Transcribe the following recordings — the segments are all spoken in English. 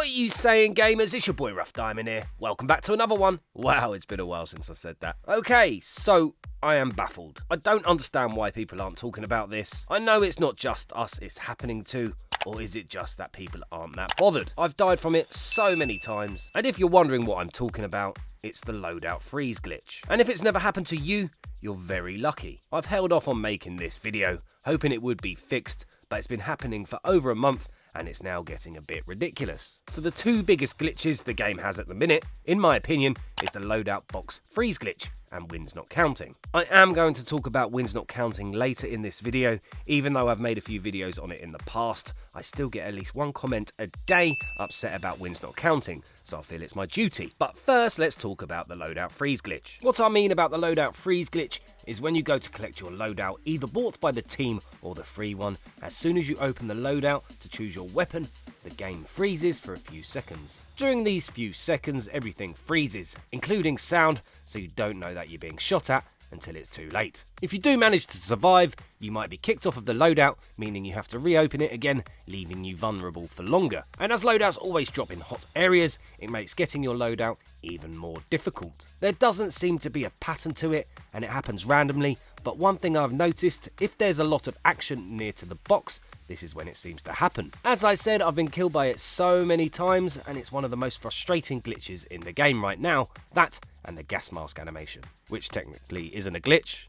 What are you saying, gamers? It's your boy Rough Diamond here. Welcome back to another one. Wow, it's been a while since I said that. Okay, so I am baffled. I don't understand why people aren't talking about this. I know it's not just us it's happening to. Or is it just that people aren't that bothered? I've died from it so many times. And if you're wondering what I'm talking about, it's the loadout freeze glitch. And if it's never happened to you, you're very lucky. I've held off on making this video, hoping it would be fixed, but it's been happening for over a month and it's now getting a bit ridiculous. So the two biggest glitches the game has at the minute, in my opinion, is the loadout box freeze glitch and wins not counting. I am going to talk about wins not counting later in this video. Even though I've made a few videos on it in the past, I still get at least one comment a day upset about wins not counting, so I feel it's my duty. But first, let's talk about the loadout freeze glitch. What I mean about the loadout freeze glitch is when you go to collect your loadout, either bought by the team or the free one, as soon as you open the loadout to choose your weapon, the game freezes for a few seconds. During these few seconds, everything freezes, including sound, so you don't know that you're being shot at until it's too late. If you do manage to survive, you might be kicked off of the loadout, meaning you have to reopen it again, leaving you vulnerable for longer. And as loadouts always drop in hot areas, it makes getting your loadout even more difficult. There doesn't seem to be a pattern to it, and it happens randomly, but one thing I've noticed, if there's a lot of action near to the box, this is when it seems to happen. As I said, I've been killed by it so many times, and it's one of the most frustrating glitches in the game right now, that and the gas mask animation, which technically isn't a glitch,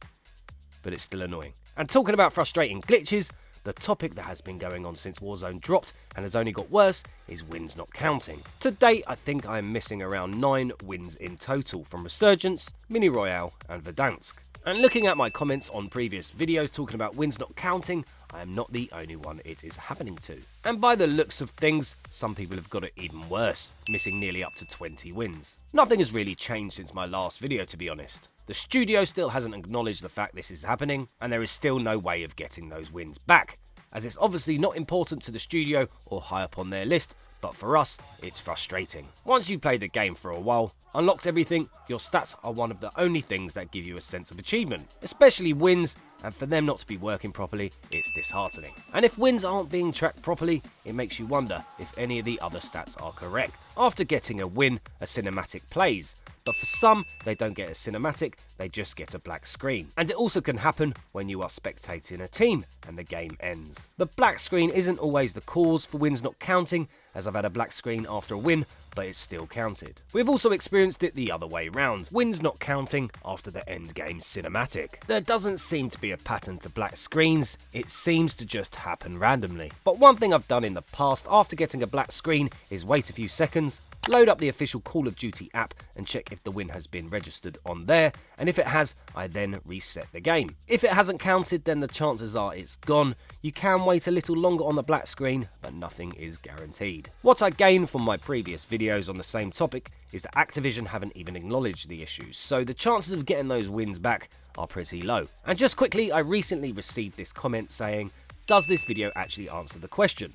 but it's still annoying. And talking about frustrating glitches, the topic that has been going on since Warzone dropped and has only got worse is wins not counting. To date, I think I am missing around 9 wins in total from Resurgence, Mini Royale and Verdansk. And looking at my comments on previous videos talking about wins not counting, I am not the only one it is happening to. And by the looks of things, some people have got it even worse, missing nearly up to 20 wins. Nothing has really changed since my last video, to be honest. The studio still hasn't acknowledged the fact this is happening, and there is still no way of getting those wins back, as it's obviously not important to the studio or high up on their list, but for us, it's frustrating. Once you've played the game for a while, unlocked everything, your stats are one of the only things that give you a sense of achievement, especially wins, and for them not to be working properly, it's disheartening. And if wins aren't being tracked properly, it makes you wonder if any of the other stats are correct. After getting a win, a cinematic plays, but for some, they don't get a cinematic, they just get a black screen. And it also can happen when you are spectating a team and the game ends. The black screen isn't always the cause for wins not counting, as I've had a black screen after a win, but it's still counted. We've also experienced it the other way round, wins not counting after the end game cinematic. There doesn't seem to be a pattern to black screens, it seems to just happen randomly. But one thing I've done in the past after getting a black screen is wait a few seconds, load up the official Call of Duty app and check if the win has been registered on there, and if it has, I then reset the game. If it hasn't counted, then the chances are it's gone. You can wait a little longer on the black screen, but nothing is guaranteed. What I gained from my previous videos on the same topic is that Activision haven't even acknowledged the issues, so the chances of getting those wins back are pretty low. And just quickly, I recently received this comment saying, does this video actually answer the question?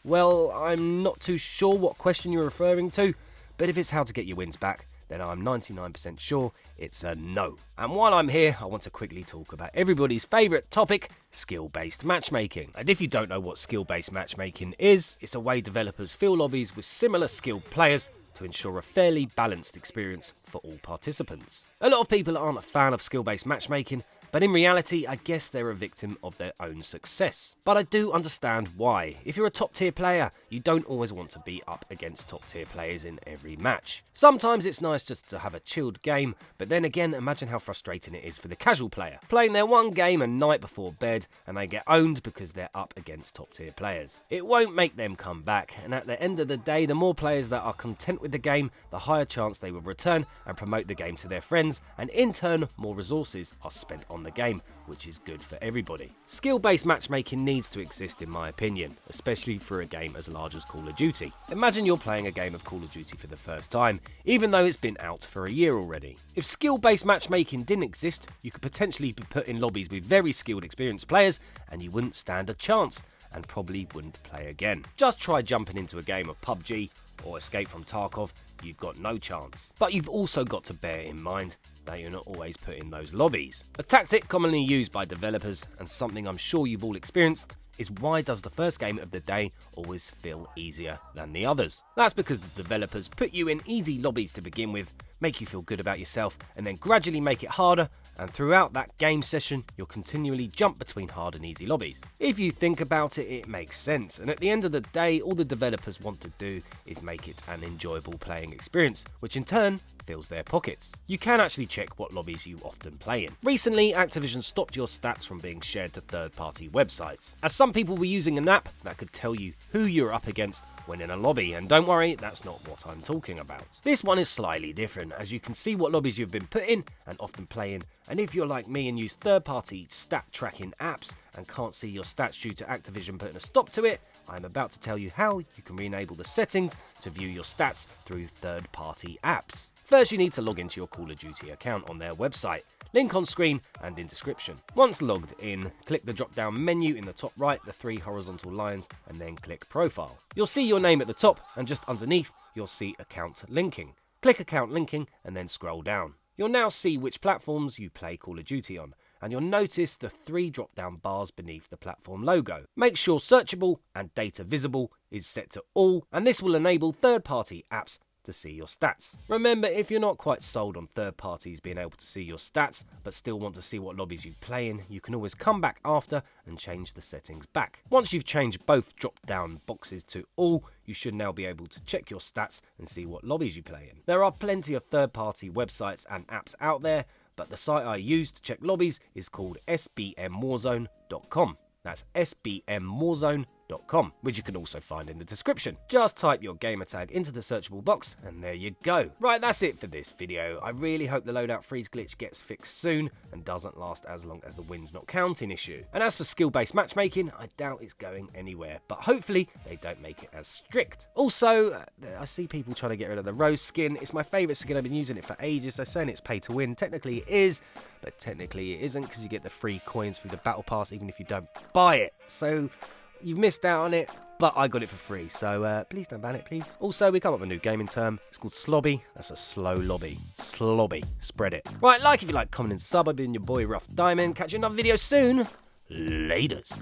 Well, I'm not too sure what question you're referring to, but if it's how to get your wins back, then I'm 99% sure it's a no. And while I'm here, I want to quickly talk about everybody's favourite topic, skill-based matchmaking. And if you don't know what skill-based matchmaking is, it's a way developers fill lobbies with similar skilled players to ensure a fairly balanced experience for all participants. A lot of people aren't a fan of skill-based matchmaking, but in reality, I guess they're a victim of their own success. But I do understand why. If you're a top tier player, you don't always want to be up against top tier players in every match. Sometimes it's nice just to have a chilled game, but then again, imagine how frustrating it is for the casual player, playing their one game a night before bed, and they get owned because they're up against top tier players. It won't make them come back, and at the end of the day, the more players that are content with the game, the higher chance they will return and promote the game to their friends, and in turn, more resources are spent on the game, which is good for everybody. Skill-based matchmaking needs to exist in my opinion, especially for a game as large as Call of Duty. Imagine you're playing a game of Call of Duty for the first time, even though it's been out for a year already. If skill-based matchmaking didn't exist, you could potentially be put in lobbies with very skilled, experienced players, and you wouldn't stand a chance, and probably wouldn't play again. Just try jumping into a game of PUBG or Escape from Tarkov, you've got no chance. But you've also got to bear in mind that you're not always put in those lobbies. A tactic commonly used by developers, and something I'm sure you've all experienced, is why does the first game of the day always feel easier than the others? That's because the developers put you in easy lobbies to begin with, make you feel good about yourself, and then gradually make it harder, and throughout that game session, you'll continually jump between hard and easy lobbies. If you think about it, it makes sense, and at the end of the day, all the developers want to do is make it an enjoyable playing experience, which in turn fills their pockets. You can actually check what lobbies you often play in. Recently, Activision stopped your stats from being shared to third-party websites, as some people were using an app that could tell you who you're up against when in a lobby, and don't worry, that's not what I'm talking about. This one is slightly different, as you can see what lobbies you've been put in and often play in, and if you're like me and use third-party stat tracking apps and can't see your stats due to Activision putting a stop to it, I'm about to tell you how you can re-enable the settings to view your stats through third-party apps. First, you need to log into your Call of Duty account on their website. Link on screen and in description. Once logged in, click the drop-down menu in the top right, the 3 horizontal lines, and then click Profile. You'll see your name at the top, and just underneath, you'll see Account Linking. Click Account Linking, and then scroll down. You'll now see which platforms you play Call of Duty on, and you'll notice the 3 drop-down bars beneath the platform logo. Make sure Searchable and Data Visible is set to all, and this will enable third-party apps to see your stats. Remember, if you're not quite sold on third parties being able to see your stats, but still want to see what lobbies you play in, you can always come back after and change the settings back. Once you've changed both drop-down boxes to all, you should now be able to check your stats and see what lobbies you play in. There are plenty of third-party websites and apps out there, but the site I use to check lobbies is called SBMWarzone.com. That's SBMWarzone.com, which you can also find in the description. Just type your gamer tag into the searchable box and there you go. Right, that's it for this video. I really hope the loadout freeze glitch gets fixed soon and doesn't last as long as the wins not counting issue. And as for skill-based matchmaking, I doubt it's going anywhere, but hopefully they don't make it as strict. Also, I see people trying to get rid of the rose skin. It's my favourite skin. I've been using it for ages. They're saying it's pay to win. Technically it is, but technically it isn't because you get the free coins through the battle pass even if you don't buy it. So you've missed out on it, but I got it for free, so please don't ban it, please. Also, we come up with a new gaming term. It's called slobby. That's a slow lobby. Slobby. Spread it. Right, like if you like, comment and sub. I've been your boy, Rough Diamond. Catch you in another video soon. Laters.